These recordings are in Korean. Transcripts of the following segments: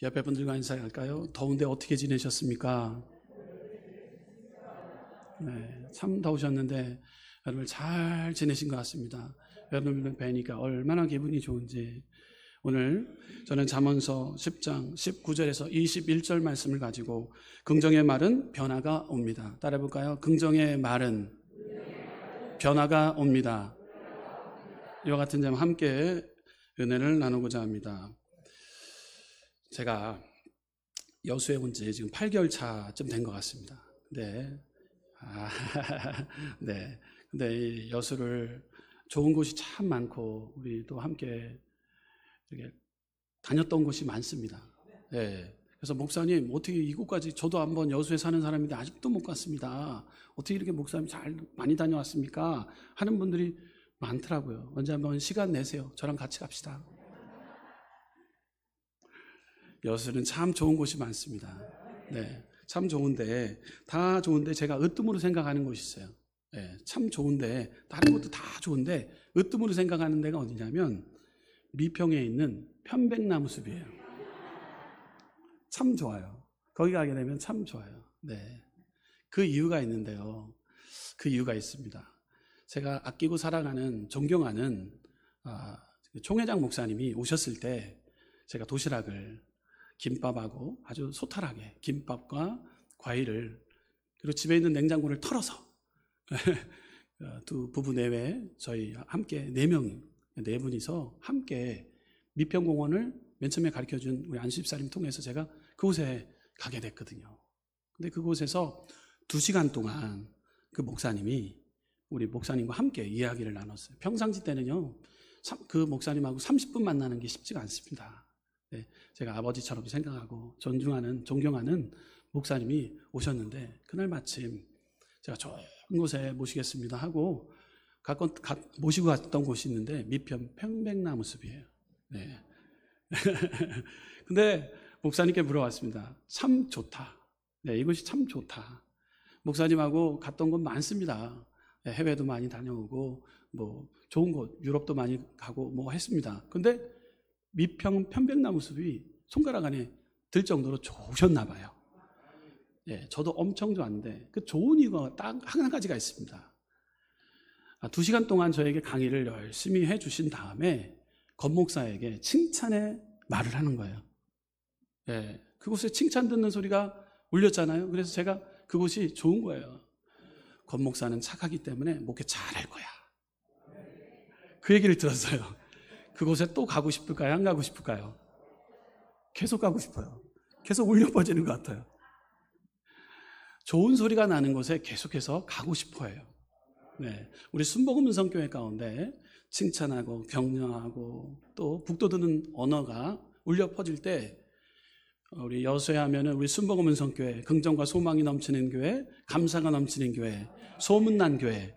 옆에 분들과 인사할까요? 더운데 어떻게 지내셨습니까? 네, 참 더우셨는데 여러분 잘 지내신 것 같습니다. 여러분을 뵈니까 얼마나 기분이 좋은지. 오늘 저는 잠언서 10장 19절에서 21절 말씀을 가지고 긍정의 말은 변화가 옵니다. 따라해볼까요? 긍정의 말은 변화가 옵니다. 이와 같은 점 함께 은혜를 나누고자 합니다. 제가 여수에 온 지 지금 8개월 차쯤 된 것 같습니다. 네. 근데 이 여수를 좋은 곳이 참 많고 우리 또 함께 이렇게 다녔던 곳이 많습니다. 네. 그래서 목사님 어떻게 이곳까지, 저도 한번 여수에 사는 사람인데 아직도 못 갔습니다. 어떻게 이렇게 목사님 잘 많이 다녀왔습니까? 하는 분들이 많더라고요. 언제 한번 시간 내세요. 저랑 같이 갑시다. 여수는 참 좋은 곳이 많습니다. 네, 참 좋은데, 다 좋은데 제가 으뜸으로 생각하는 곳이 있어요. 네, 참 좋은데 다른 것도 다 좋은데 으뜸으로 생각하는 데가 어디냐면 미평에 있는 편백나무 숲이에요. 참 좋아요. 거기 가게 되면 참 좋아요. 네, 그 이유가 있는데요. 그 이유가 있습니다. 제가 아끼고 사랑하는, 존경하는 총회장 목사님이 오셨을 때 제가 도시락을, 김밥하고 아주 소탈하게 김밥과 과일을, 그리고 집에 있는 냉장고를 털어서 두 부부 내외 저희 함께 네 분이서 함께 미평공원을 맨 처음에 가르쳐준 우리 안수집사님 통해서 제가 그곳에 가게 됐거든요. 근데 그곳에서 2시간 동안 그 목사님이 우리 목사님과 함께 이야기를 나눴어요. 평상시 때는요, 그 목사님하고 30분 만나는 게 쉽지가 않습니다. 네, 제가 아버지처럼 생각하고 존경하는 목사님이 오셨는데, 그날 마침 제가 좋은 곳에 모시겠습니다 하고 모시고 갔던 곳이 있는데 미평 편백나무 숲이에요. 네. 근데 목사님께 물어봤습니다. 참 좋다. 네, 이곳이 참 좋다. 목사님하고 갔던 곳 많습니다. 네, 해외도 많이 다녀오고 뭐 좋은 곳 유럽도 많이 가고 뭐 했습니다. 근데 미평 편백나무 숲이 손가락 안에 들 정도로 좋으셨나 봐요. 예, 저도 엄청 좋았는데 그 좋은 이유가 딱 한 가지가 있습니다. 2시간 동안 저에게 강의를 열심히 해주신 다음에 권목사에게 칭찬의 말을 하는 거예요. 예, 그곳에 칭찬 듣는 소리가 울렸잖아요. 그래서 제가 그곳이 좋은 거예요. 권목사는 착하기 때문에 목회 잘할 거야. 그 얘기를 들었어요. 그곳에 또 가고 싶을까요? 안 가고 싶을까요? 계속 가고 싶어요. 계속 울려 퍼지는 것 같아요. 좋은 소리가 나는 곳에 계속해서 가고 싶어요. 네, 우리 순복음은성교회 가운데 칭찬하고 격려하고 또 북돋우는 언어가 울려 퍼질 때, 우리 여수에 하면은 우리 순복음은성교회, 긍정과 소망이 넘치는 교회, 감사가 넘치는 교회, 소문난 교회,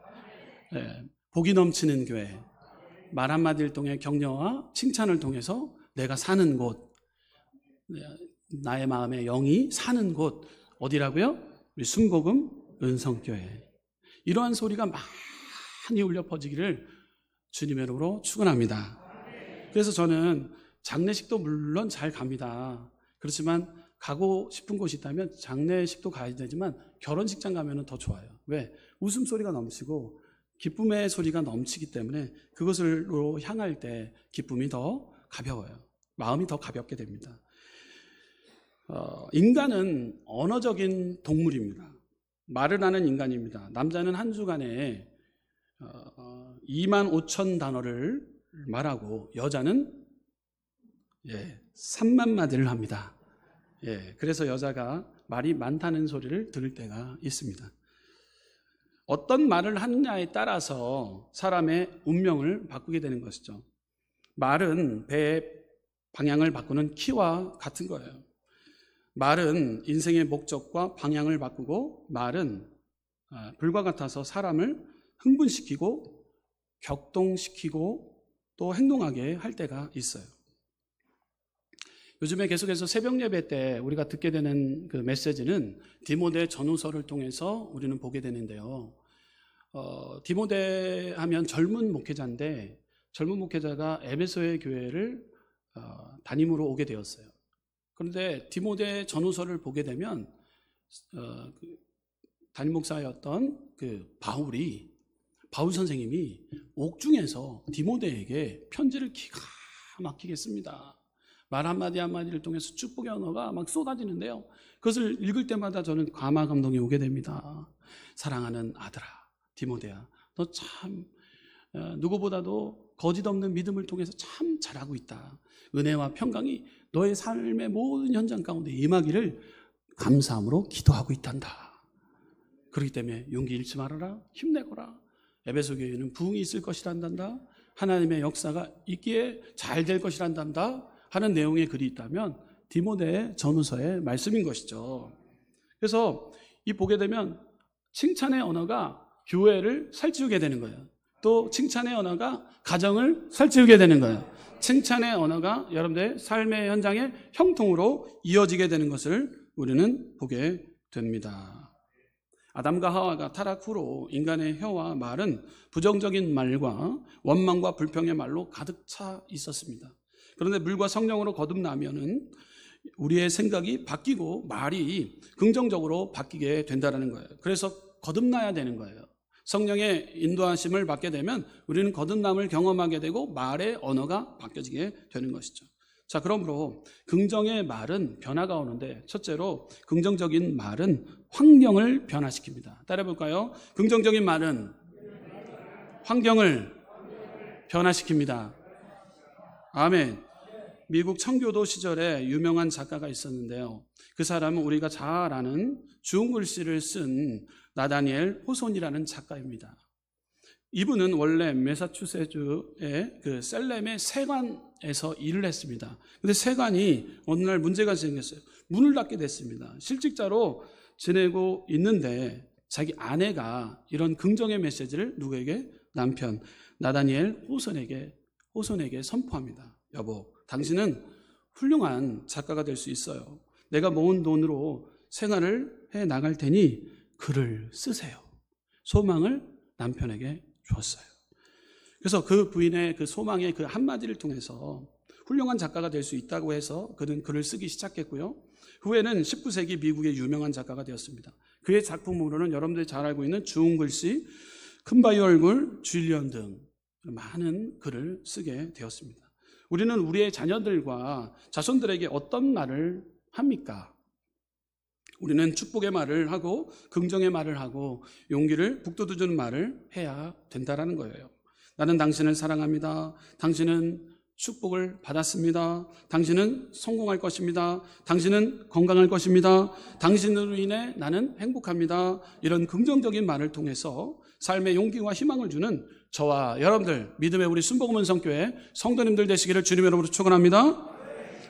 네, 복이 넘치는 교회, 말 한마디를 통해 격려와 칭찬을 통해서 내가 사는 곳, 나의 마음의 영이 사는 곳, 어디라고요? 우리 순복음 은성교회. 이러한 소리가 많이 울려 퍼지기를 주님의 이름으로 축원합니다. 그래서 저는 장례식도 물론 잘 갑니다. 그렇지만 가고 싶은 곳이 있다면 장례식도 가야 되지만 결혼식장 가면 더 좋아요. 왜? 웃음소리가 넘치고 기쁨의 소리가 넘치기 때문에 그것으로 향할 때 기쁨이 더 가벼워요. 마음이 더 가볍게 됩니다. 인간은 언어적인 동물입니다. 말을 하는 인간입니다. 남자는 한 주간에 25,000 단어를 말하고 여자는 3만 마디를 합니다. 그래서 여자가 말이 많다는 소리를 들을 때가 있습니다. 어떤 말을 하느냐에 따라서 사람의 운명을 바꾸게 되는 것이죠. 말은 배의 방향을 바꾸는 키와 같은 거예요. 말은 인생의 목적과 방향을 바꾸고, 말은 불과 같아서 사람을 흥분시키고 격동시키고 또 행동하게 할 때가 있어요. 요즘에 계속해서 새벽 예배 때 우리가 듣게 되는 그 메시지는 디모데 전후서를 통해서 우리는 보게 되는데요. 디모데 하면 젊은 목회자인데, 젊은 목회자가 에베소의 교회를 담임으로 오게 되었어요. 그런데 디모데 전후서를 보게 되면 담임 목사였던 바울 선생님이 옥중에서 디모데에게 편지를 기가 막히게 씁니다. 말 한마디 한마디를 통해서 축복의 언어가 막 쏟아지는데요. 그것을 읽을 때마다 저는 감화 감동이 오게 됩니다. 사랑하는 아들아, 디모데야, 너 참 누구보다도 거짓 없는 믿음을 통해서 참 잘하고 있다. 은혜와 평강이 너의 삶의 모든 현장 가운데 임하기를 감사함으로 기도하고 있단다. 그렇기 때문에 용기 잃지 말아라. 힘내거라. 에베소 교회는 부흥이 있을 것이란단다. 하나님의 역사가 있기에 잘 될 것이란단다 하는 내용의 글이 있다면 디모데 전후서의 말씀인 것이죠. 그래서 이 보게 되면 칭찬의 언어가 교회를 살찌우게 되는 거예요. 또 칭찬의 언어가 가정을 살찌우게 되는 거예요. 칭찬의 언어가 여러분들의 삶의 현장의 형통으로 이어지게 되는 것을 우리는 보게 됩니다. 아담과 하와가 타락 후로 인간의 혀와 말은 부정적인 말과 원망과 불평의 말로 가득 차 있었습니다. 그런데 물과 성령으로 거듭나면은 우리의 생각이 바뀌고 말이 긍정적으로 바뀌게 된다는 거예요. 그래서 거듭나야 되는 거예요. 성령의 인도하심을 받게 되면 우리는 거듭남을 경험하게 되고 말의 언어가 바뀌어지게 되는 것이죠. 자, 그러므로 긍정의 말은 변화가 오는데 첫째로 긍정적인 말은 환경을 변화시킵니다. 따라해볼까요? 긍정적인 말은 환경을 변화시킵니다. 아멘. 미국 청교도 시절에 유명한 작가가 있었는데요. 그 사람은 우리가 잘 아는 주홍글씨를 쓴 나다니엘 호손이라는 작가입니다. 이분은 원래 매사추세츠의 그 셀렘의 세관에서 일을 했습니다. 근데 세관이 어느 날 문제가 생겼어요. 문을 닫게 됐습니다. 실직자로 지내고 있는데 자기 아내가 이런 긍정의 메시지를 누구에게? 남편 나다니엘 호손에게 선포합니다. 여보, 당신은 훌륭한 작가가 될 수 있어요. 내가 모은 돈으로 생활을 해 나갈 테니 글을 쓰세요. 소망을 남편에게 주었어요. 그래서 그 부인의 그 소망의 그 한마디를 통해서 훌륭한 작가가 될 수 있다고 해서 그는 글을 쓰기 시작했고요. 후에는 19세기 미국의 유명한 작가가 되었습니다. 그의 작품으로는 여러분들이 잘 알고 있는 주홍글씨, 큰바위 얼굴, 줄리언 등 많은 글을 쓰게 되었습니다. 우리는 우리의 자녀들과 자손들에게 어떤 말을 합니까? 우리는 축복의 말을 하고 긍정의 말을 하고 용기를 북돋워주는 말을 해야 된다는 거예요. 나는 당신을 사랑합니다. 당신은 축복을 받았습니다. 당신은 성공할 것입니다. 당신은 건강할 것입니다. 당신으로 인해 나는 행복합니다. 이런 긍정적인 말을 통해서 삶의 용기와 희망을 주는 저와 여러분들, 믿음의 우리 순복음은성교회 성도님들 되시기를 주님의 이름으로 축원합니다.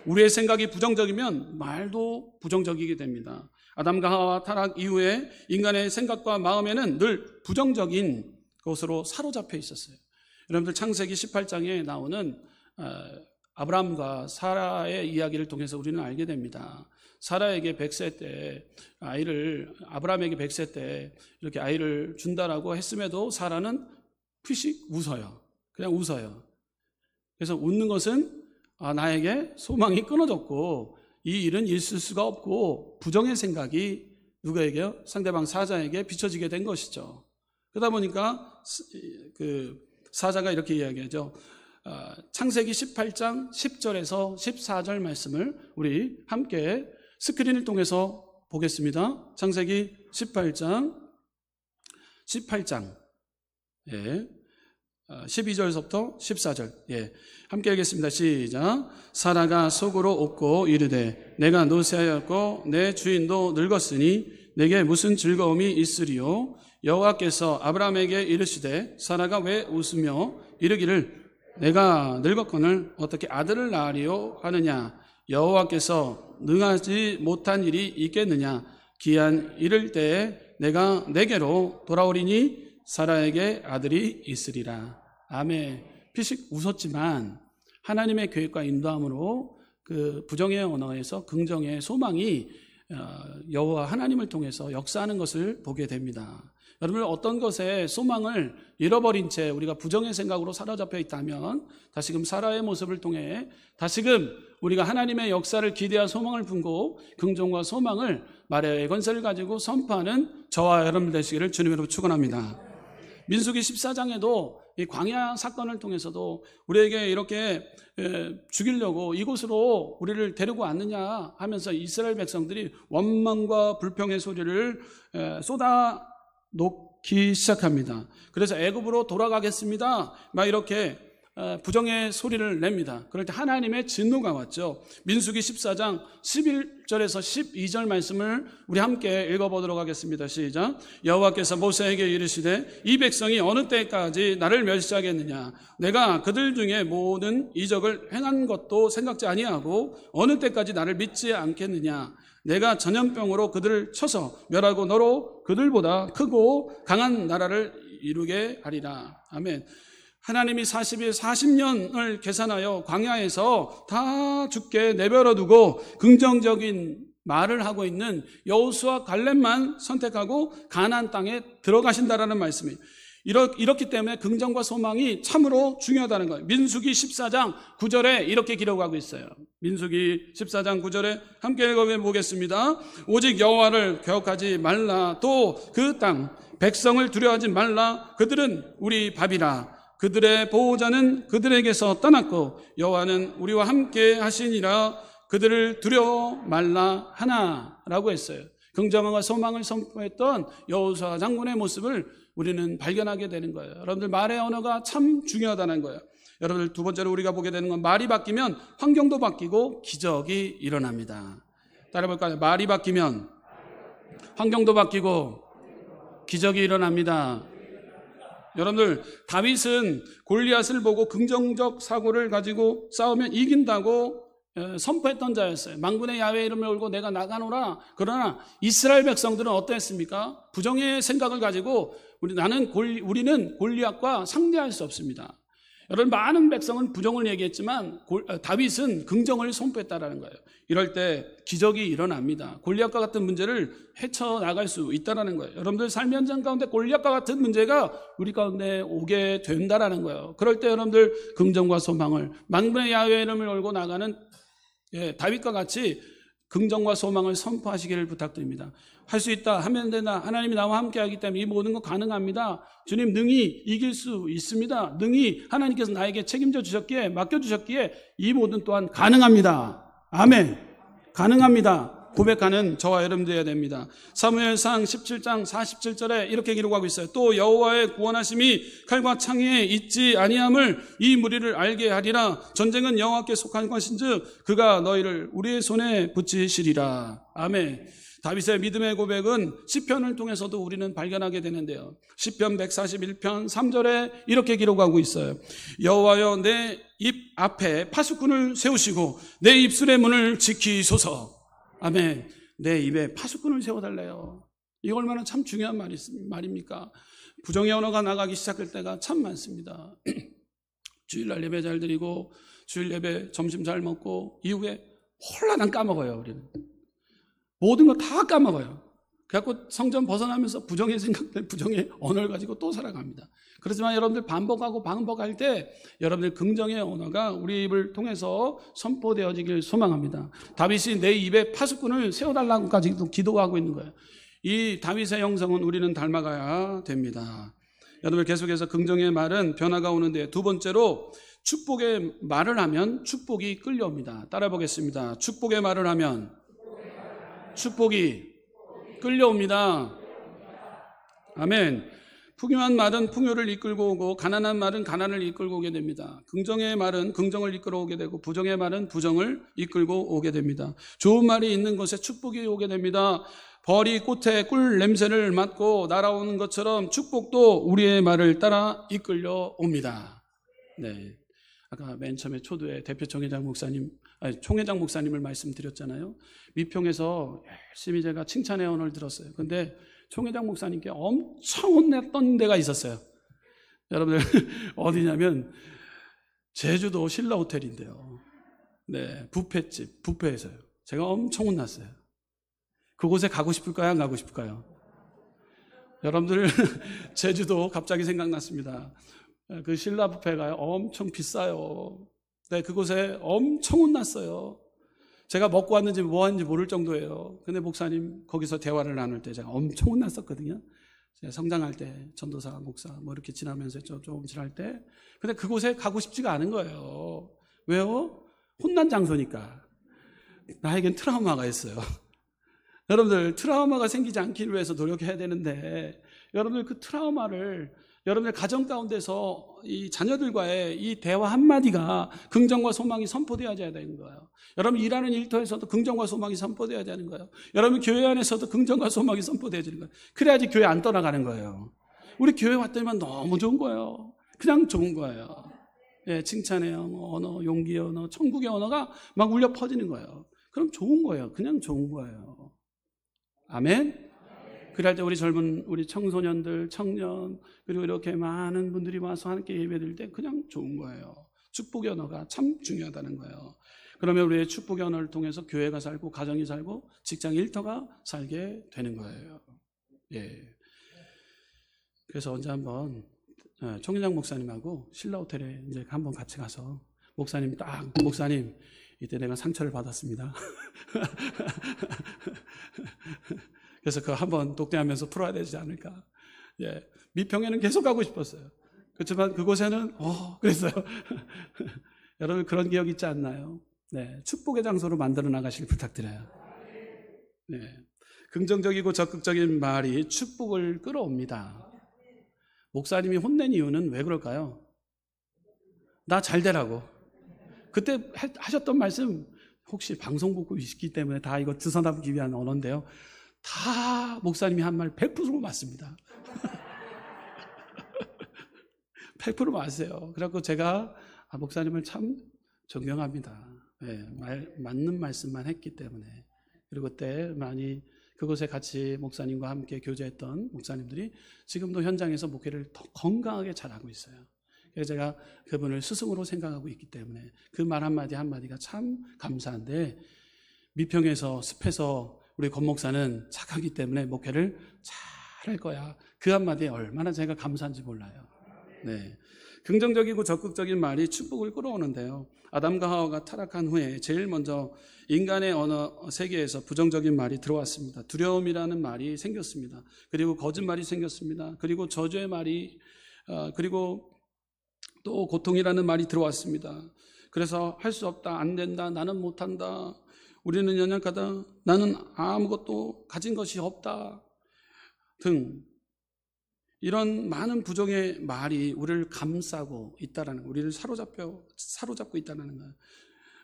우리의 생각이 부정적이면 말도 부정적이게 됩니다. 아담과 하와 타락 이후에 인간의 생각과 마음에는 늘 부정적인 것으로 사로잡혀 있었어요. 여러분들 창세기 18장에 나오는 아브라함과 사라의 이야기를 통해서 우리는 알게 됩니다. 사라에게 100세 때 아브라함에게 100세 때 이렇게 아이를 준다라고 했음에도 사라는 피식 웃어요. 그냥 웃어요. 그래서 웃는 것은 나에게 소망이 끊어졌고 이 일은 있을 수가 없고 부정의 생각이 누구에게요? 상대방 사자에게 비춰지게 된 것이죠. 그러다 보니까 그 사자가 이렇게 이야기하죠. 창세기 18장 10절에서 14절 말씀을 우리 함께 스크린을 통해서 보겠습니다. 창세기 18장 12절에서부터 14절 함께 읽겠습니다. 시작. 사라가 속으로 웃고 이르되 내가 노쇠하였고 내 주인도 늙었으니 내게 무슨 즐거움이 있으리요. 여호와께서 아브라함에게 이르시되 사라가 왜 웃으며 이르기를 내가 늙었거늘 어떻게 아들을 낳으리요 하느냐. 여호와께서 능하지 못한 일이 있겠느냐. 기한 이를 때에 내가 내게로 돌아오리니 사라에게 아들이 있으리라. 아멘. 피식 웃었지만 하나님의 계획과 인도함으로 그 부정의 언어에서 긍정의 소망이 여호와 하나님을 통해서 역사하는 것을 보게 됩니다. 여러분 어떤 것에 소망을 잃어버린 채 우리가 부정의 생각으로 사로잡혀 있다면 다시금 사라의 모습을 통해 다시금 우리가 하나님의 역사를 기대와 소망을 품고 긍정과 소망을 마리아의 권세를 가지고 선포하는 저와 여러분 되시기를 주님으로 축원합니다. 민수기 14장에도 이 광야 사건을 통해서도 우리에게 이렇게 죽이려고 이곳으로 우리를 데리고 왔느냐 하면서 이스라엘 백성들이 원망과 불평의 소리를 쏟아 놓기 시작합니다. 그래서 애굽으로 돌아가겠습니다 막 이렇게 부정의 소리를 냅니다. 그럴 때 하나님의 진노가 왔죠. 민수기 14장 11절에서 12절 말씀을 우리 함께 읽어보도록 하겠습니다. 시작. 여호와께서 모세에게 이르시되 이 백성이 어느 때까지 나를 멸시하겠느냐. 내가 그들 중에 모든 이적을 행한 것도 생각지 아니하고 어느 때까지 나를 믿지 않겠느냐. 내가 전염병으로 그들을 쳐서 멸하고 너로 그들보다 크고 강한 나라를 이루게 하리라. 아멘. 하나님이 40년을 계산하여 광야에서 다 죽게 내버려 두고 긍정적인 말을 하고 있는 여호수아 갈렙만 선택하고 가나안 땅에 들어가신다라는 말씀이에요. 이렇기 때문에 긍정과 소망이 참으로 중요하다는 거예요. 민수기 14장 9절에 이렇게 기록하고 있어요. 민수기 14장 9절에 함께 읽어보겠습니다. 오직 여호와를 기억하지 말라. 또 그 땅 백성을 두려워하지 말라. 그들은 우리 밥이라. 그들의 보호자는 그들에게서 떠났고 여호와는 우리와 함께 하시니라. 그들을 두려워 말라 하나라고 했어요. 긍정과 소망을 선포했던 여호수아 장군의 모습을 우리는 발견하게 되는 거예요. 여러분들 말의 언어가 참 중요하다는 거예요. 여러분들 두 번째로 우리가 보게 되는 건 말이 바뀌면 환경도 바뀌고 기적이 일어납니다. 따라볼까요? 말이 바뀌면 환경도 바뀌고 기적이 일어납니다. 여러분들 다윗은 골리앗을 보고 긍정적 사고를 가지고 싸우면 이긴다고 선포했던 자였어요. 만군의 야훼 이름을 울고 내가 나가노라. 그러나 이스라엘 백성들은 어떠했습니까? 부정의 생각을 가지고 우리는 골리앗과 상대할 수 없습니다. 여러분 많은 백성은 부정을 얘기했지만 다윗은 긍정을 선포했다라는 거예요. 이럴 때 기적이 일어납니다. 골리앗과 같은 문제를 헤쳐나갈 수 있다라는 거예요. 여러분들 삶의 현장 가운데 골리앗과 같은 문제가 우리 가운데 오게 된다라는 거예요. 그럴 때 여러분들 긍정과 소망을 만군의 야훼 이름을 걸고 나가는 다윗과 같이 긍정과 소망을 선포하시기를 부탁드립니다. 할 수 있다 하면 된다. 하나님이 나와 함께 하기 때문에 이 모든 거 가능합니다. 주님 능히 이길 수 있습니다. 능히 하나님께서 나에게 책임져 주셨기에 맡겨주셨기에 이 모든 또한 가능합니다. 아멘. 가능합니다. 고백하는 저와 여러분 되어야 됩니다. 사무엘상 17장 47절에 이렇게 기록하고 있어요. 또 여호와의 구원하심이 칼과 창에 있지 아니함을 이 무리를 알게 하리라. 전쟁은 여호와께 속한 것인즉 그가 너희를 우리의 손에 붙이시리라. 아멘. 다윗의 믿음의 고백은 시편을 통해서도 우리는 발견하게 되는데요. 시편 141편 3절에 이렇게 기록하고 있어요. 여호와여 내 입 앞에 파수꾼을 세우시고 내 입술의 문을 지키소서. 아멘. 내 입에 파수꾼을 세워달래요. 이거 얼마나 참 중요한 말입니까? 부정의 언어가 나가기 시작할 때가 참 많습니다. 주일날 예배 잘 드리고 주일 예배 점심 잘 먹고 이후에 홀라당 까먹어요. 우리는 모든 거 다 까먹어요. 그래갖고 성전 벗어나면서 부정의 생각들, 부정의 언어를 가지고 또 살아갑니다. 그렇지만 여러분들 반복할 때 여러분들 긍정의 언어가 우리 입을 통해서 선포되어지길 소망합니다. 다윗이 내 입에 파수꾼을 세워달라고까지도 기도하고 있는 거예요. 이 다윗의 형성은 우리는 닮아가야 됩니다. 여러분들 계속해서 긍정의 말은 변화가 오는데 두 번째로 축복의 말을 하면 축복이 끌려옵니다. 따라 보겠습니다. 축복의 말을 하면 축복이 끌려옵니다. 아멘. 풍요한 말은 풍요를 이끌고 오고 가난한 말은 가난을 이끌고 오게 됩니다. 긍정의 말은 긍정을 이끌어 오게 되고 부정의 말은 부정을 이끌고 오게 됩니다. 좋은 말이 있는 곳에 축복이 오게 됩니다. 벌이 꽃에 꿀 냄새를 맡고 날아오는 것처럼 축복도 우리의 말을 따라 이끌려 옵니다. 네. 아까 맨 처음에 초두에 대표 총회장 목사님을 말씀드렸잖아요. 미평에서 열심히 제가 칭찬의 언어를 들었어요. 근데 총회장 목사님께 엄청 혼냈던 데가 있었어요. 여러분들 어디냐면 제주도 신라 호텔인데요. 네, 뷔페에서요. 제가 엄청 혼났어요. 그곳에 가고 싶을까요? 안 가고 싶을까요? 여러분들 제주도 갑자기 생각났습니다. 그 신라 뷔페가 엄청 비싸요. 네, 그곳에 엄청 혼났어요. 제가 먹고 왔는지 뭐 하는지 모를 정도예요. 근데 목사님 거기서 대화를 나눌 때 제가 엄청 혼났었거든요. 제가 성장할 때 전도사, 목사 뭐 이렇게 지나면서 좀 지날 때. 근데 그곳에 가고 싶지가 않은 거예요. 왜요? 혼난 장소니까. 나에겐 트라우마가 있어요. 여러분들 트라우마가 생기지 않기를 위해서 노력해야 되는데, 여러분들 그 트라우마를 여러분들 가정 가운데서 이 자녀들과의 이 대화 한마디가 긍정과 소망이 선포되어야 되는 거예요. 여러분 일하는 일터에서도 긍정과 소망이 선포되어야 되는 거예요. 여러분 교회 안에서도 긍정과 소망이 선포되어지는 거예요. 그래야지 교회 안 떠나가는 거예요. 우리 교회 왔더니만 너무 좋은 거예요. 그냥 좋은 거예요. 예, 칭찬의 언어, 용기의 언어, 천국의 언어가 막 울려 퍼지는 거예요. 그럼 좋은 거예요. 그냥 좋은 거예요. 아멘? 그럴 때 우리 젊은 우리 청소년들, 청년, 그리고 이렇게 많은 분들이 와서 함께 예배드릴 때 그냥 좋은 거예요. 축복의 언어가 참 중요하다는 거예요. 그러면 우리의 축복의 언어를 통해서 교회가 살고 가정이 살고 직장 일터가 살게 되는 거예요. 예. 그래서 언제 한번 총회장 목사님하고 신라 호텔에 이제 한번 같이 가서 목사님 이때 내가 상처를 받았습니다. 그래서 그거 한번 독대하면서 풀어야 되지 않을까. 예. 미평에는 계속 가고 싶었어요. 그렇지만 그곳에는, 그랬어요. 여러분 그런 기억 있지 않나요? 네. 축복의 장소로 만들어 나가시길 부탁드려요. 네. 긍정적이고 적극적인 말이 축복을 끌어옵니다. 목사님이 혼낸 이유는 왜 그럴까요? 나 잘 되라고. 그때 하셨던 말씀, 혹시 방송국이 있기 때문에 다 이거 드러나기 위한 언어인데요. 다 목사님이 한 말 100% 맞습니다. 100% 맞으세요. 그래갖고 제가 목사님을 참 존경합니다. 네, 맞는 말씀만 했기 때문에. 그리고 그때 많이 그곳에 같이 목사님과 함께 교제했던 목사님들이 지금도 현장에서 목회를 더 건강하게 잘하고 있어요. 그래서 제가 그분을 스승으로 생각하고 있기 때문에 그 말 한마디 한마디가 참 감사한데, 미평에서 습해서 우리 권 목사는 착하기 때문에 목회를 잘할 거야. 그 한마디에 얼마나 제가 감사한지 몰라요. 네. 긍정적이고 적극적인 말이 축복을 끌어오는데요. 아담과 하와가 타락한 후에 제일 먼저 인간의 언어 세계에서 부정적인 말이 들어왔습니다. 두려움이라는 말이 생겼습니다. 그리고 거짓말이 생겼습니다. 그리고 저주의 말이, 그리고 또 고통이라는 말이 들어왔습니다. 그래서 할 수 없다, 안 된다, 나는 못한다, 우리는 연약하다, 나는 아무것도 가진 것이 없다 등 이런 많은 부정의 말이 우리를 감싸고 있다라는, 우리를 사로잡고 있다는 거예요.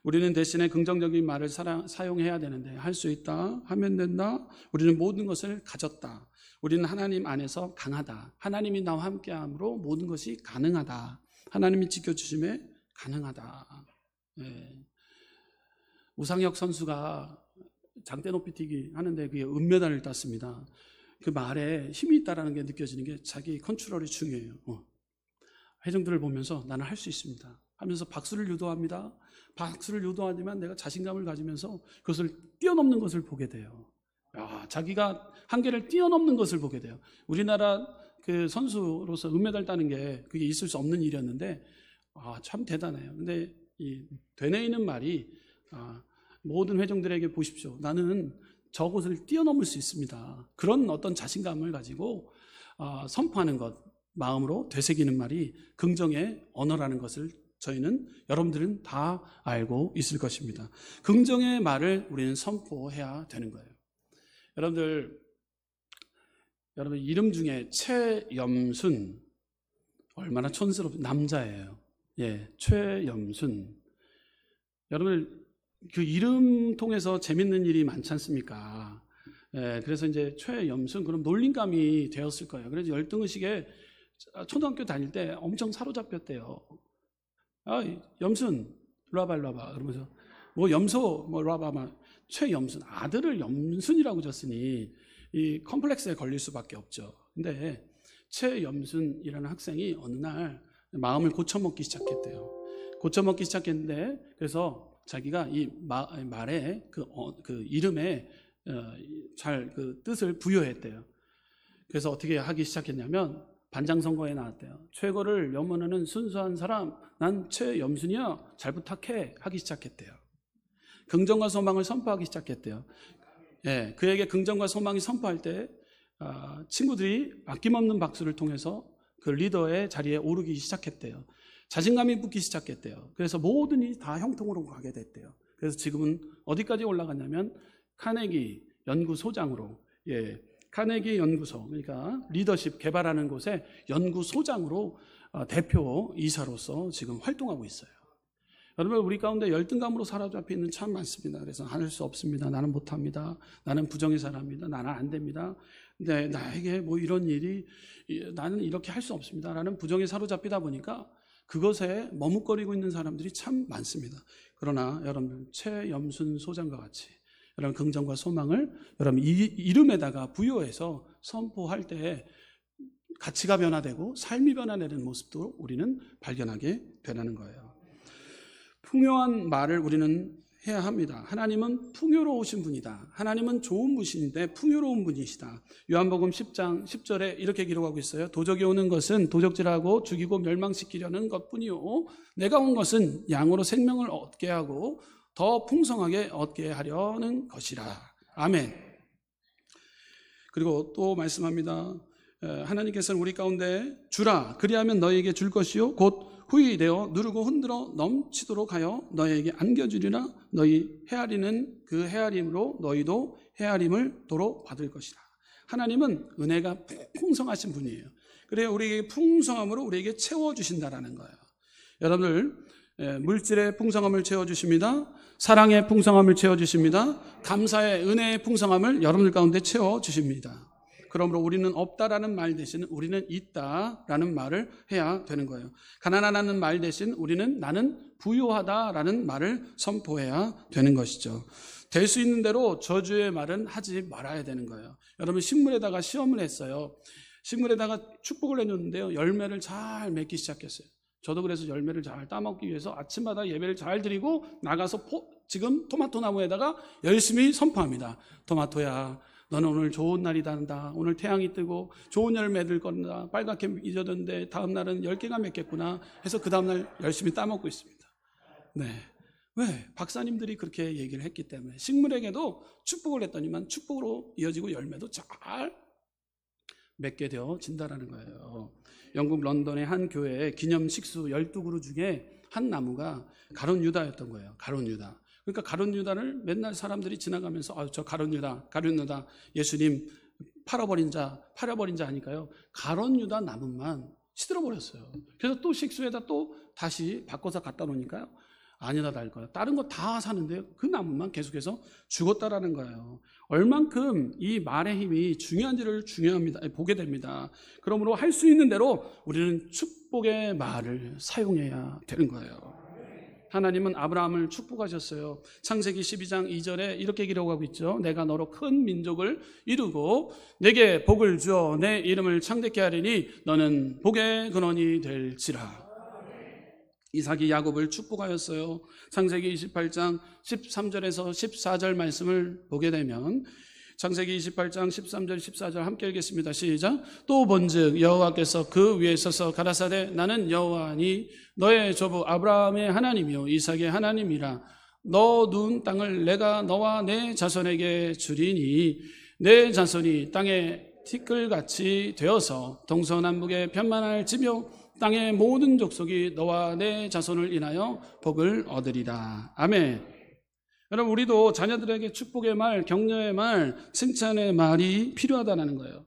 우리는 대신에 긍정적인 말을 사용해야 되는데, 할 수 있다, 하면 된다, 우리는 모든 것을 가졌다, 우리는 하나님 안에서 강하다, 하나님이 나와 함께함으로 모든 것이 가능하다, 하나님이 지켜주심에 가능하다. 네. 우상혁 선수가 장대 높이뛰기 하는데 그게 은메달을 땄습니다. 그 말에 힘이 있다는 게 느껴지는 게 자기 컨트롤이 중요해요. 회중들을 보면서 나는 할 수 있습니다 하면서 박수를 유도합니다. 박수를 유도하지만 내가 자신감을 가지면서 그것을 뛰어넘는 것을 보게 돼요. 자기가 한계를 뛰어넘는 것을 보게 돼요. 우리나라 그 선수로서 은메달 따는 게 그게 있을 수 없는 일이었는데 참 대단해요. 근데 이 되뇌이는 말이 모든 회중들에게 보십시오, 나는 저곳을 뛰어넘을 수 있습니다, 그런 어떤 자신감을 가지고 선포하는 것, 마음으로 되새기는 말이 긍정의 언어라는 것을 여러분들은 다 알고 있을 것입니다. 긍정의 말을 우리는 선포해야 되는 거예요. 여러분 이름 중에 최염순, 얼마나 촌스럽은 남자예요. 예, 최염순. 여러분 그 이름 통해서 재밌는 일이 많지 않습니까? 예, 그래서 이제 최염순, 그럼 놀림감이 되었을 거예요. 그래서 열등의식에 초등학교 다닐 때 엄청 사로잡혔대요. 염순, 일로 와봐, 그러면서 뭐 염소, 뭐 일로 와봐, 막 최염순, 아들을 염순이라고 졌으니 이 컴플렉스에 걸릴 수밖에 없죠. 근데 최염순이라는 학생이 어느 날 마음을 고쳐먹기 시작했대요. 고쳐먹기 시작했는데, 그래서 자기가 이 말에 그 이름에 잘 그 뜻을 부여했대요. 그래서 어떻게 하기 시작했냐면 반장 선거에 나왔대요. 최고를 염원하는 순수한 사람, 난 최염순이야, 잘 부탁해 하기 시작했대요. 긍정과 소망을 선포하기 시작했대요. 예, 그에게 긍정과 소망이 선포할 때 친구들이 아낌없는 박수를 통해서 그 리더의 자리에 오르기 시작했대요. 자신감이 붙기 시작했대요. 그래서 모든 일이 다 형통으로 가게 됐대요. 그래서 지금은 어디까지 올라갔냐면 카네기 연구소장으로, 카네기 연구소, 그러니까 리더십 개발하는 곳에 연구소장으로 대표 이사로서 지금 활동하고 있어요. 여러분, 우리 가운데 열등감으로 사로잡혀 있는 참 많습니다. 그래서 할 수 없습니다. 나는 못합니다. 나는 부정의 사람입니다. 나는 안 됩니다. 근데 나에게 뭐 이런 일이, 나는 이렇게 할 수 없습니다. 라는 부정에 사로잡히다 보니까 그것에 머뭇거리고 있는 사람들이 참 많습니다. 그러나 여러분, 최염순 소장과 같이 여러분 긍정과 소망을 여러분 이름에다가 부여해서 선포할 때 가치가 변화되고 삶이 변화되는 모습도 우리는 발견하게 되는 거예요. 풍요한 말을 우리는 해야 합니다. 하나님은 풍요로우신 분이다. 하나님은 좋은 분이신데 풍요로운 분이시다. 요한복음 10장 10절에 이렇게 기록하고 있어요. 도적이 오는 것은 도적질하고 죽이고 멸망시키려는 것뿐이요, 내가 온 것은 양으로 생명을 얻게 하고 더 풍성하게 얻게 하려는 것이라. 아멘. 그리고 또 말씀합니다. 하나님께서는 우리 가운데 주라, 그리하면 너희에게 줄 것이요 곧 후히 되어 누르고 흔들어 넘치도록 하여 너희에게 안겨주리라. 너희 헤아리는 그 헤아림으로 너희도 헤아림을 도로 받을 것이라. 하나님은 은혜가 풍성하신 분이에요. 그래서 우리에게 풍성함으로 우리에게 채워주신다라는 거예요. 여러분들, 물질의 풍성함을 채워주십니다. 사랑의 풍성함을 채워주십니다. 감사의 은혜의 풍성함을 여러분들 가운데 채워주십니다. 그러므로 우리는 없다라는 말 대신 우리는 있다라는 말을 해야 되는 거예요. 가난하다는 말 대신 우리는 나는 부유하다라는 말을 선포해야 되는 것이죠. 될 수 있는 대로 저주의 말은 하지 말아야 되는 거예요. 여러분, 식물에다가 시험을 했어요. 식물에다가 축복을 해줬는데요, 열매를 잘 맺기 시작했어요. 저도 그래서 열매를 잘 따먹기 위해서 아침마다 예배를 잘 드리고 나가서 지금 토마토 나무에다가 열심히 선포합니다. 토마토야, 너는 오늘 좋은 날이다. 오늘 태양이 뜨고 좋은 열매 들 거다. 빨갛게 잊어졌는데 다음 날은 10개가 맺겠구나 해서 그 다음 날 열심히 따먹고 있습니다. 네. 왜? 박사님들이 그렇게 얘기를 했기 때문에. 식물에게도 축복을 했더니만 축복으로 이어지고 열매도 잘 맺게 되어진다라는 거예요. 영국 런던의 한 교회의 기념 식수 12그루 중에 한 나무가 가룟 유다였던 거예요. 가룟 유다. 그러니까 가룟 유다를 맨날 사람들이 지나가면서 저 가룟 유다 예수님 팔아버린 자 하니까요, 가룟 유다 나무만 시들어버렸어요. 그래서 또 식수에다 또 다시 바꿔서 갖다 놓으니까요, 아니다 달 거예요. 다른 거 다 사는데요, 그 나무만 계속해서 죽었다라는 거예요. 얼만큼 이 말의 힘이 중요한지를 보게 됩니다. 그러므로 할 수 있는 대로 우리는 축복의 말을 사용해야 되는 거예요. 하나님은 아브라함을 축복하셨어요. 창세기 12장 2절에 이렇게 기록하고 있죠. 내가 너로 큰 민족을 이루고 내게 복을 주어 내 이름을 창대케 하리니 너는 복의 근원이 될지라. 이삭이 야곱을 축복하였어요. 창세기 28장 13절에서 14절 말씀을 보게 되면 창세기 28장 13절 14절 함께 읽겠습니다. 시작. 또 본즉 여호와께서 그 위에 서서 가라사대 나는 여호와니 너의 조부 아브라함의 하나님이요 이삭의 하나님이라. 너 누운 땅을 내가 너와 내 자손에게 주리니 내 자손이 땅의 티끌같이 되어서 동서남북에 편만할지며 땅의 모든 족속이 너와 내 자손을 인하여 복을 얻으리라. 아멘. 여러분, 우리도 자녀들에게 축복의 말, 격려의 말, 칭찬의 말이 필요하다는 거예요.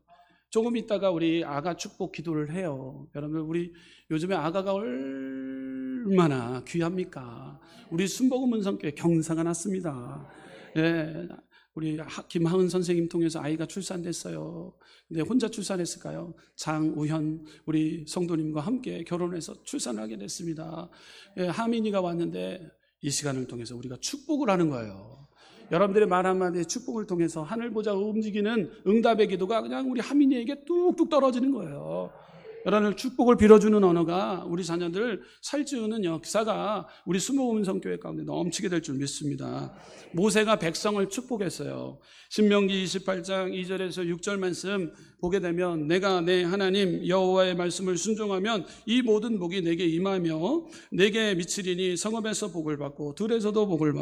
조금 있다가 우리 아가 축복 기도를 해요. 여러분, 우리 요즘에 아가가 얼마나 귀합니까? 우리 순복음 은성교회 경사가 났습니다. 예, 우리 김하은 선생님 통해서 아이가 출산됐어요. 근데 혼자 출산했을까요? 장우현 우리 성도님과 함께 결혼해서 출산하게 됐습니다. 예, 하민이가 왔는데 이 시간을 통해서 우리가 축복을 하는 거예요. 여러분들의 말 한마디에 축복을 통해서 하늘 보자 움직이는 응답의 기도가 그냥 우리 하민이에게 뚝뚝 떨어지는 거예요. 여러분, 축복을 빌어주는 언어가 우리 자녀들을 살찌우는 역사가 우리 순복음성교회 가운데 넘치게 될 줄 믿습니다. 모세가 백성을 축복했어요. 신명기 28장 2절에서 6절 말씀 보게 되면 내가 내 하나님 여호와의 말씀을 순종하면 이 모든 복이 내게 임하며 내게 미치리니 성읍에서 복을 받고 들에서도 복을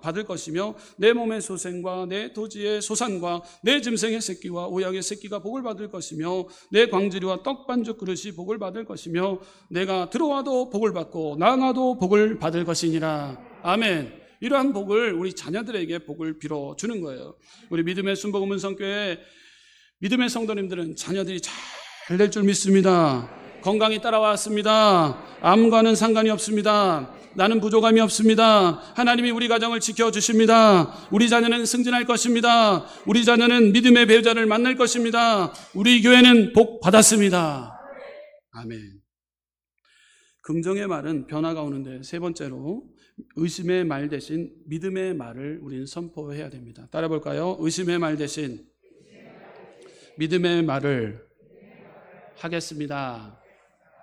받을 것이며 내 몸의 소생과 내 토지의 소산과 내 짐승의 새끼와 오양의 새끼가 복을 받을 것이며 내 광주리와 떡반죽 그릇이 복을 받을 것이며 내가 들어와도 복을 받고 나가도 복을 받을 것이니라. 아멘. 이러한 복을 우리 자녀들에게 복을 빌어주는 거예요. 우리 믿음의 순복음성교회 믿음의 성도님들은 자녀들이 잘 될 줄 믿습니다. 건강이 따라왔습니다. 암과는 상관이 없습니다. 나는 부족함이 없습니다. 하나님이 우리 가정을 지켜주십니다. 우리 자녀는 승진할 것입니다. 우리 자녀는 믿음의 배우자를 만날 것입니다. 우리 교회는 복 받았습니다. 아멘. 긍정의 말은 변화가 오는데, 세 번째로 의심의 말 대신 믿음의 말을 우리는 선포해야 됩니다. 따라 볼까요? 의심의 말 대신 믿음의 말을 하겠습니다.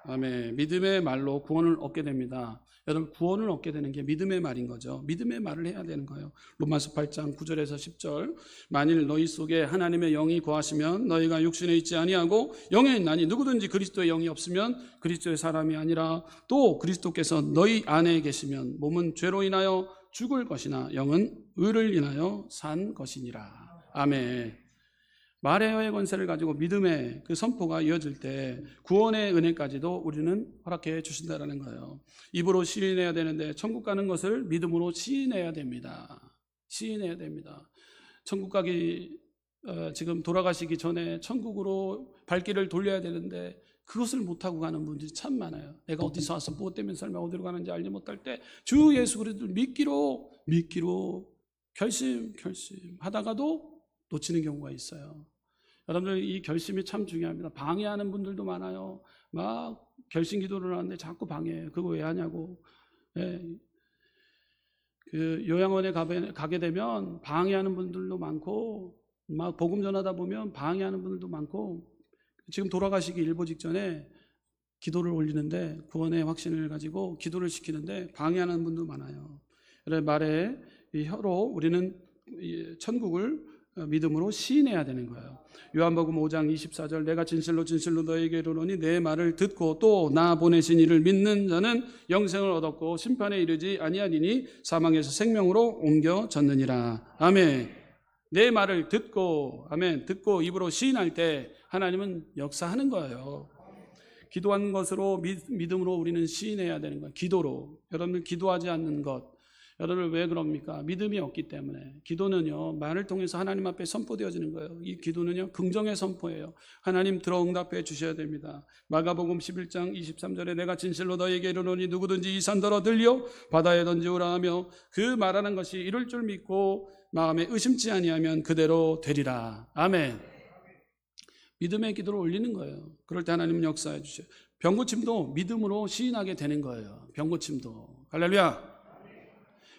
아멘. 믿음의 말로 구원을 얻게 됩니다. 여러분, 구원을 얻게 되는 게 믿음의 말인 거죠. 믿음의 말을 해야 되는 거예요. 로마서 8장 9절에서 10절. 만일 너희 속에 하나님의 영이 거하시면 너희가 육신에 있지 아니하고 영에 있나니 누구든지 그리스도의 영이 없으면 그리스도의 사람이 아니라 또 그리스도께서 너희 안에 계시면 몸은 죄로 인하여 죽을 것이나 영은 의를 인하여 산 것이니라. 아멘. 말의 권세를 가지고 믿음의 그 선포가 이어질 때 구원의 은혜까지도 우리는 허락해 주신다는 거예요. 입으로 시인해야 되는데 천국 가는 것을 믿음으로 시인해야 됩니다. 시인해야 됩니다. 천국 가기 지금 돌아가시기 전에 천국으로 발길을 돌려야 되는데 그것을 못하고 가는 분들이 참 많아요. 내가 어디서 와서 무엇 때문에 살며 어디로 가는지 알지 못할 때 주 예수 그리스도를 믿기로 결심하다가도 놓치는 경우가 있어요. 여러분들, 이 결심이 참 중요합니다. 방해하는 분들도 많아요. 막 결심 기도를 하는데 자꾸 방해해요. 그거 왜 하냐고. 예. 그 요양원에 가게 되면 방해하는 분들도 많고, 막 복음 전하다 보면 방해하는 분들도 많고, 지금 돌아가시기 일보 직전에 기도를 올리는데, 구원의 확신을 가지고 기도를 시키는데 방해하는 분도 많아요. 말에 이 혀로 우리는 천국을 믿음으로 시인해야 되는 거예요. 요한복음 5장 24절 내가 진실로 너에게 이르노니 내 말을 듣고 또 나 보내신 이를 믿는 자는 영생을 얻었고 심판에 이르지 아니하리니 사망에서 생명으로 옮겨졌느니라. 아멘. 내 말을 듣고, 아멘, 듣고 입으로 시인할 때 하나님은 역사하는 거예요. 기도한 것으로 믿음으로 우리는 시인해야 되는 거예요. 기도로. 여러분들, 기도하지 않는 것, 여러분 왜 그럽니까? 믿음이 없기 때문에. 기도는요, 말을 통해서 하나님 앞에 선포되어지는 거예요. 이 기도는요, 긍정의 선포예요. 하나님 들어 응답해 주셔야 됩니다. 마가복음 11장 23절에 내가 진실로 너에게 이르노니 누구든지 이 산더러 들려 바다에 던지우라 하며 그 말하는 것이 이룰 줄 믿고 마음에 의심치 아니하면 그대로 되리라. 아멘. 믿음의 기도를 올리는 거예요. 그럴 때 하나님은 역사해 주셔요. 병고침도 믿음으로 시인하게 되는 거예요. 병고침도. 할렐루야.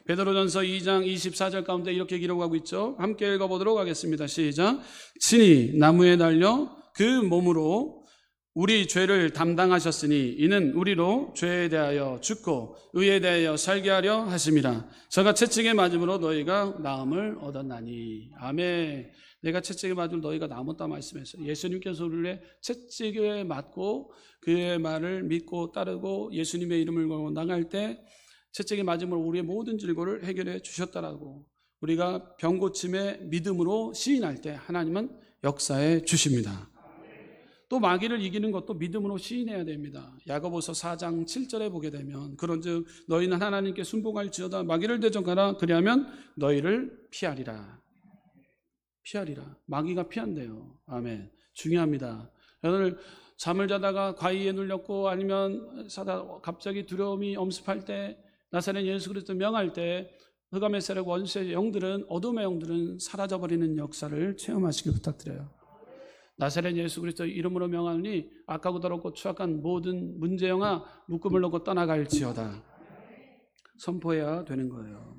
베드로전서 2장 24절 가운데 이렇게 기록하고 있죠. 함께 읽어보도록 하겠습니다. 시작. 친히 나무에 달려 그 몸으로 우리 죄를 담당하셨으니 이는 우리로 죄에 대하여 죽고 의에 대하여 살게 하려 하심이라. 저가 채찍에 맞음으로 너희가 나음을 얻었나니. 아멘. 내가 채찍에 맞을 너희가 나았다 말씀했어요. 예수님께서 우리를 채찍에 맞고 그의 말을 믿고 따르고 예수님의 이름을 걸고 나갈 때 채찍에 맞음으로 우리의 모든 질고를 해결해 주셨다라고. 우리가 병고침에 믿음으로 시인할 때 하나님은 역사해 주십니다. 또 마귀를 이기는 것도 믿음으로 시인해야 됩니다. 야고보서 4장 7절에 보게 되면 그런즉 너희는 하나님께 순복할지어다 마귀를 대적하라 그리하면 너희를 피하리라. 마귀가 피한대요. 아멘. 중요합니다. 여러분, 잠을 자다가 과의에 눌렸고 아니면 갑자기 두려움이 엄습할 때 나사렛 예수 그리스도 명할 때 흑암의 세력 원수의 영들은, 어둠의 영들은 사라져버리는 역사를 체험하시길 부탁드려요. 나사렛 예수 그리스도 이름으로 명하니 악하고 더럽고 추악한 모든 문제영아 묶음을 놓고 떠나갈지어다. 선포해야 되는 거예요.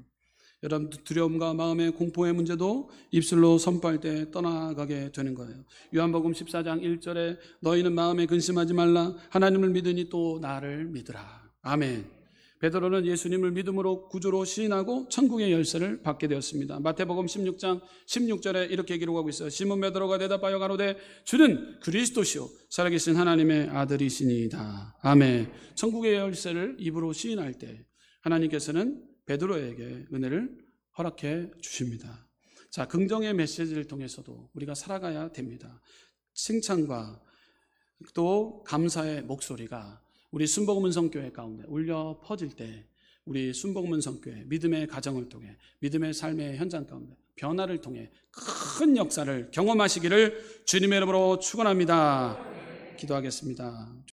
여러분 두려움과 마음의 공포의 문제도 입술로 선포할 때 떠나가게 되는 거예요. 요한복음 14장 1절에 너희는 마음에 근심하지 말라. 하나님을 믿으니 또 나를 믿으라. 아멘. 베드로는 예수님을 믿음으로 구주로 시인하고 천국의 열쇠를 받게 되었습니다. 마태복음 16장 16절에 이렇게 기록하고 있어요. 시몬 베드로가 대답하여 가로되 주는 그리스도시요 살아계신 하나님의 아들이시니이다. 아멘. 천국의 열쇠를 입으로 시인할 때 하나님께서는 베드로에게 은혜를 허락해 주십니다. 자, 긍정의 메시지를 통해서도 우리가 살아가야 됩니다. 칭찬과 또 감사의 목소리가 우리 순복음은성교회 가운데 울려 퍼질 때 우리 순복음은성교회 믿음의 가정을 통해 믿음의 삶의 현장 가운데 변화를 통해 큰 역사를 경험하시기를 주님의 이름으로 축원합니다. 기도하겠습니다.